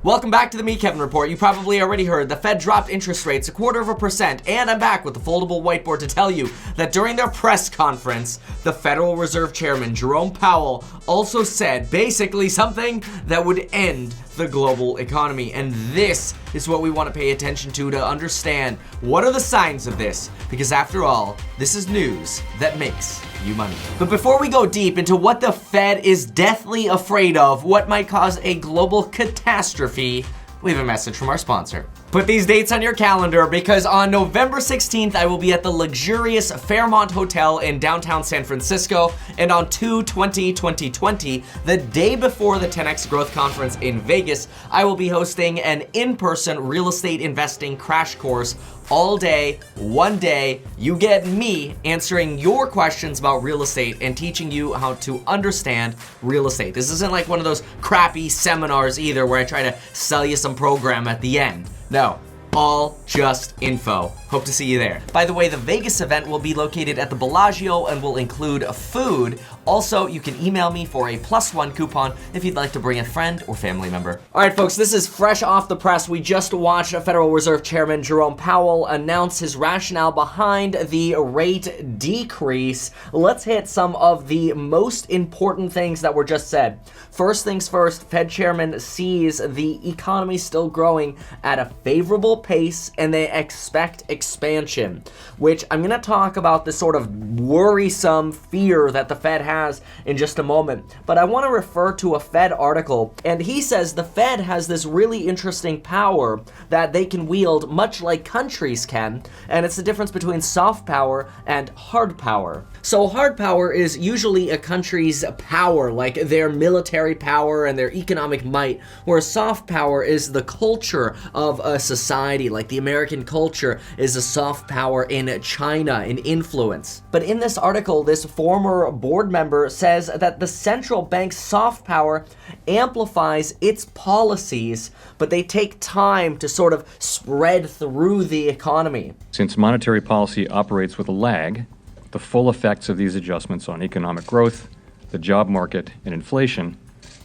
Welcome back to the Me Kevin Report. You probably already heard the Fed dropped interest rates 0.25%, and I'm back with the foldable whiteboard to tell you that during their press conference, the Federal Reserve Chairman Jerome Powell also said basically something that would end the global economy. And this is what we want to pay attention to understand what are the signs of this, because after all, this is news that makes you money. But before we go deep into what the Fed is deathly afraid of, what might cause a global catastrophe, we have a message from our sponsor. Put these dates on your calendar because on November 16th, I will be at the luxurious Fairmont Hotel in downtown San Francisco, and on 2/20/2020, the day before the 10X Growth Conference in Vegas, I will be hosting an in-person real estate investing crash course all day, one day. You get me answering your questions about real estate and teaching you how to understand real estate. This isn't like one of those crappy seminars either where I try to sell you some program at the end. No, all just info. Hope to see you there. By the way, the Vegas event will be located at the Bellagio and will include food. Also, you can email me for a +1 coupon if you'd like to bring a friend or family member. All right, folks, this is fresh off the press. We just watched Federal Reserve Chairman Jerome Powell announce his rationale behind the rate decrease. Let's hit some of the most important things that were just said. First things first, Fed Chairman sees the economy still growing at a favorable pace and they expect expansion, which I'm going to talk about this sort of worrisome fear that the Fed has in just a moment. But I want to refer to a Fed article, and he says the Fed has this really interesting power that they can wield much like countries can, and it's the difference between soft power and hard power. So hard power is usually a country's power, like their military power and their economic might, whereas soft power is the culture of a society, like the American culture is a soft power in China, in influence. But in this article, this former board member says that the central bank's soft power amplifies its policies, but they take time to sort of spread through the economy. Since monetary policy operates with a lag, the full effects of these adjustments on economic growth, the job market, and inflation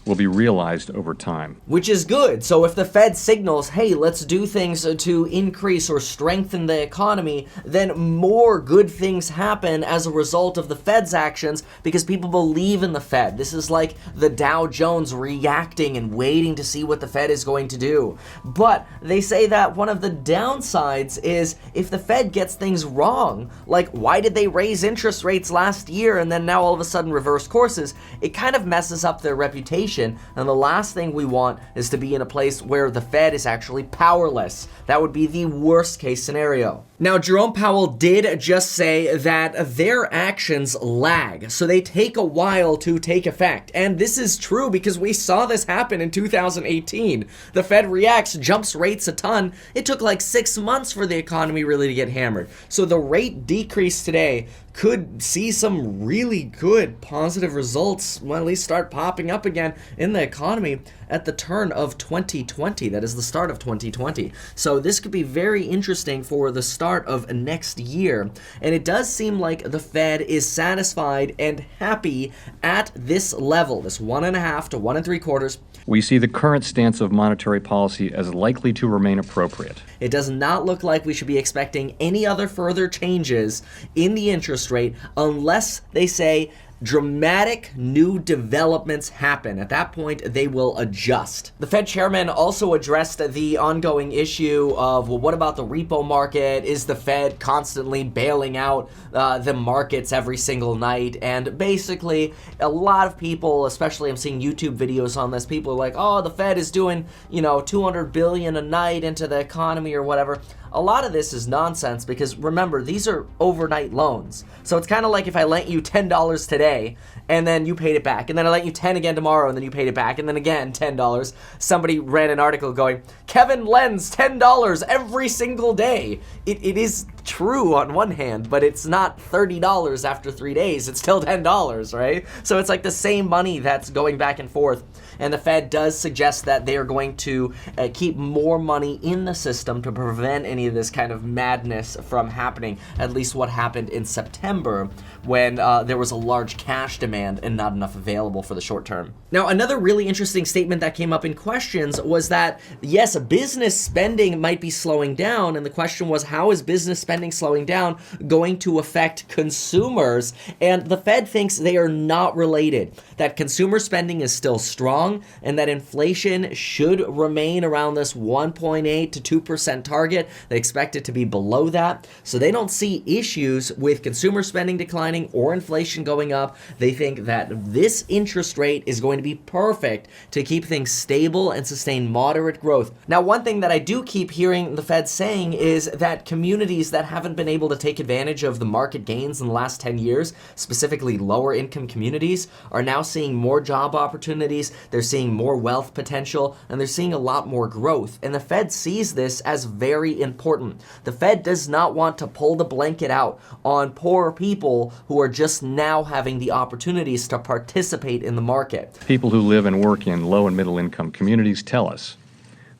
will be realized over time. Which is good. So if the Fed signals, hey, let's do things to increase or strengthen the economy, then more good things happen as a result of the Fed's actions because people believe in the Fed. This is like the Dow Jones reacting and waiting to see what the Fed is going to do. But they say that one of the downsides is if the Fed gets things wrong, like why did they raise interest rates last year and then now all of a sudden reverse courses, it kind of messes up their reputation. And the last thing we want is to be in a place where the Fed is actually powerless. That would be the worst case scenario. Now, Jerome Powell did just say that their actions lag, so they take a while to take effect. And this is true because we saw this happen in 2018. The Fed reacts, jumps rates a ton. It took like 6 months for the economy really to get hammered. So the rate decrease today could see some really good positive results, well, at least start popping up again in the economy at the turn of 2020. That is the start of 2020. So this could be very interesting for the start of next year. And it does seem like the Fed is satisfied and happy at this level, this 1.5 to 1 3/4. We see the current stance of monetary policy as likely to remain appropriate. It does not look like we should be expecting any other further changes in the interest rate unless they say dramatic new developments happen. At that point, they will adjust. The Fed chairman also addressed the ongoing issue of, well, what about the repo market? Is the Fed constantly bailing out the markets every single night? And basically, a lot of people, especially I'm seeing YouTube videos on this, people are like, oh, the Fed is doing, $200 billion a night into the economy or whatever. A lot of this is nonsense because remember, these are overnight loans. So it's kind of like if I lent you $10 today and then you paid it back, and then I lent you 10 again tomorrow and then you paid it back, and then again $10. Somebody ran an article going, Kevin lends $10 every single day. It is true on one hand, but it's not $30 after 3 days. It's still $10, right? So it's like the same money that's going back and forth. And the Fed does suggest that they are going to keep more money in the system to prevent any of this kind of madness from happening, at least what happened in September when there was a large cash demand and not enough available for the short term. Now, another really interesting statement that came up in questions was that, yes, business spending might be slowing down, and the question was, how is business spending slowing down going to affect consumers? And the Fed thinks they are not related, that consumer spending is still strong, and that inflation should remain around this 1.8 to 2% target. They expect it to be below that, so they don't see issues with consumer spending declining or inflation going up. They think that this interest rate is going to be perfect to keep things stable and sustain moderate growth. Now, one thing that I do keep hearing the Fed saying is that communities that haven't been able to take advantage of the market gains in the last 10 years, specifically lower income communities, are now seeing more job opportunities, they're seeing more wealth potential, and they're seeing a lot more growth. And the Fed sees this as very important. The Fed does not want to pull the blanket out on poor people who are just now having the opportunities to participate in the market. People who live and work in low and middle income communities tell us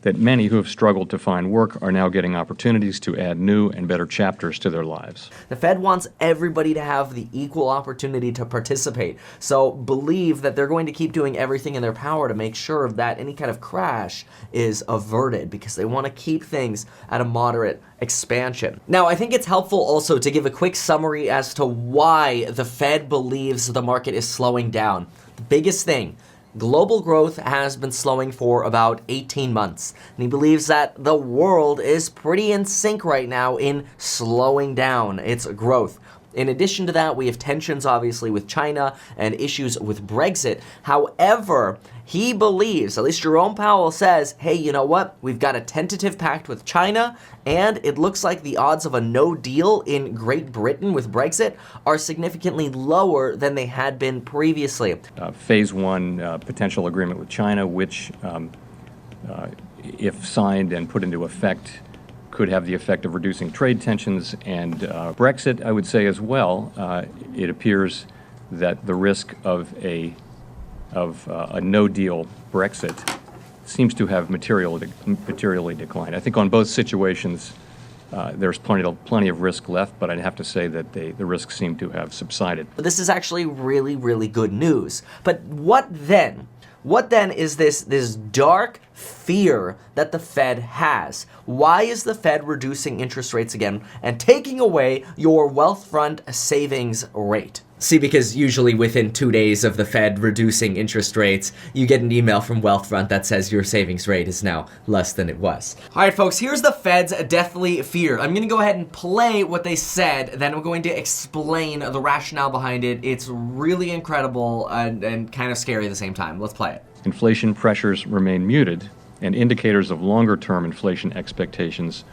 that many who have struggled to find work are now getting opportunities to add new and better chapters to their lives. The Fed wants everybody to have the equal opportunity to participate. So believe that they're going to keep doing everything in their power to make sure that any kind of crash is averted, because they want to keep things at a moderate expansion. Now, I think it's helpful also to give a quick summary as to why the Fed believes the market is slowing down. The biggest thing: global growth has been slowing for about 18 months, and he believes that the world is pretty in sync right now in slowing down its growth. In addition to that, we have tensions obviously with China and issues with Brexit. However, he believes, at least Jerome Powell says, hey, you know what? We've got a tentative pact with China, and it looks like the odds of a no deal in Great Britain with Brexit are significantly lower than they had been previously. Phase one potential agreement with China, which, if signed and put into effect, could have the effect of reducing trade tensions. And Brexit, I would say as well, it appears that the risk of a no-deal Brexit seems to have materially declined. I think on both situations, there's plenty of risk left, but I'd have to say that the risks seem to have subsided. But this is actually really, really good news. But what then? What then is this dark fear that the Fed has? Why is the Fed reducing interest rates again and taking away your Wealthfront savings rate? See, because usually within 2 days of the Fed reducing interest rates, you get an email from Wealthfront that says your savings rate is now less than it was. All right, folks, here's the Fed's deathly fear. I'm going to go ahead and play what they said, then I'm going to explain the rationale behind it. It's really incredible and kind of scary at the same time. Let's play it. Inflation pressures remain muted, and indicators of longer-term inflation expectations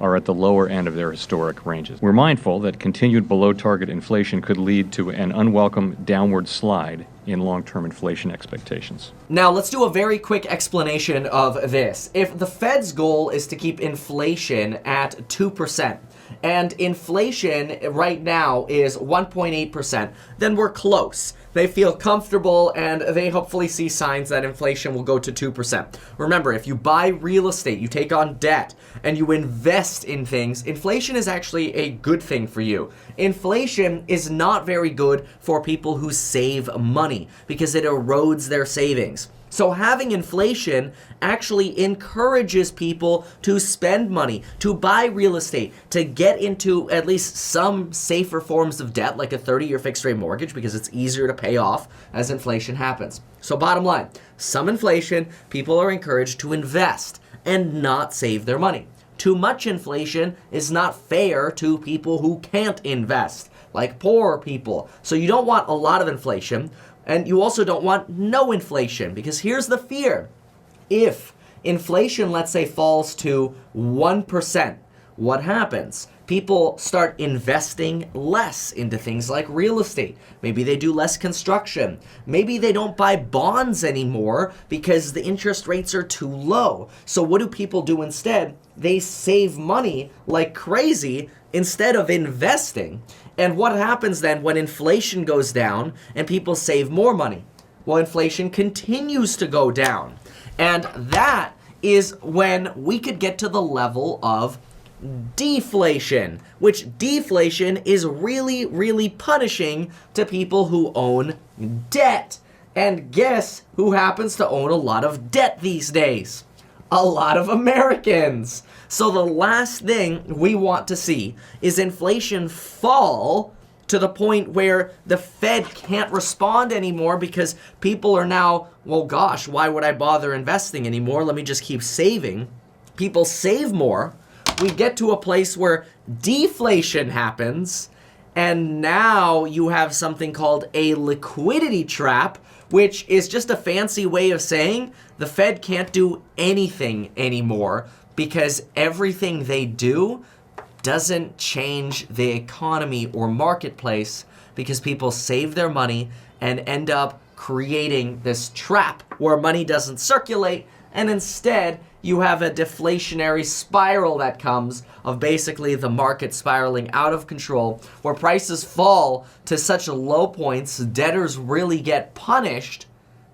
are at the lower end of their historic ranges. We're mindful that continued below-target inflation could lead to an unwelcome downward slide in long-term inflation expectations. Now, let's do a very quick explanation of this. If the Fed's goal is to keep inflation at 2%, and inflation right now is 1.8%, then we're close. They feel comfortable, and they hopefully see signs that inflation will go to 2%. Remember, if you buy real estate, you take on debt, and you invest in things, inflation is actually a good thing for you. Inflation is not very good for people who save money because it erodes their savings. So having inflation actually encourages people to spend money, to buy real estate, to get into at least some safer forms of debt, like a 30-year fixed-rate mortgage, because it's easier to pay off as inflation happens. So bottom line, some inflation, people are encouraged to invest and not save their money. Too much inflation is not fair to people who can't invest, like poor people. So you don't want a lot of inflation. And you also don't want no inflation, because here's the fear. If inflation, let's say, falls to 1%, what happens? People start investing less into things like real estate. Maybe they do less construction. Maybe they don't buy bonds anymore because the interest rates are too low. So what do people do instead? They save money like crazy instead of investing. And what happens then when inflation goes down and people save more money? Well, inflation continues to go down. And that is when we could get to the level of deflation, which deflation is really, really punishing to people who own debt. And guess who happens to own a lot of debt these days? A lot of Americans. So the last thing we want to see is inflation fall to the point where the Fed can't respond anymore because people are now, well, gosh, why would I bother investing anymore? Let me just keep saving. People save more. We get to a place where deflation happens, and now you have something called a liquidity trap, which is just a fancy way of saying the Fed can't do anything anymore because everything they do doesn't change the economy or marketplace because people save their money and end up creating this trap where money doesn't circulate, and instead you have a deflationary spiral that comes of basically the market spiraling out of control, where prices fall to such low points, debtors really get punished,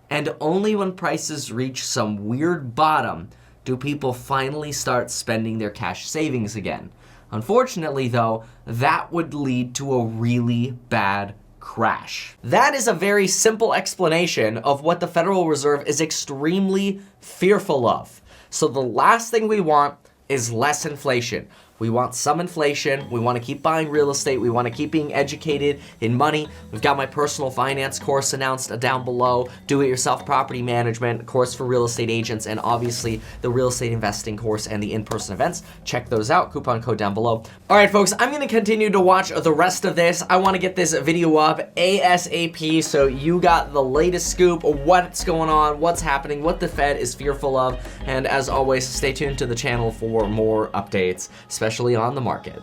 and only when prices reach some weird bottom do people finally start spending their cash savings again. Unfortunately, though, that would lead to a really bad crash. That is a very simple explanation of what the Federal Reserve is extremely fearful of. So the last thing we want is less inflation. We want some inflation. We want to keep buying real estate. We want to keep being educated in money. We've got my personal finance course announced down below, do-it-yourself property management course for real estate agents, and obviously the real estate investing course and the in-person events. Check those out. Coupon code down below. All right, folks, I'm going to continue to watch the rest of this. I want to get this video up ASAP so you got the latest scoop of what's going on, what's happening, what the Fed is fearful of, and as always, stay tuned to the channel for more updates, especially on the market.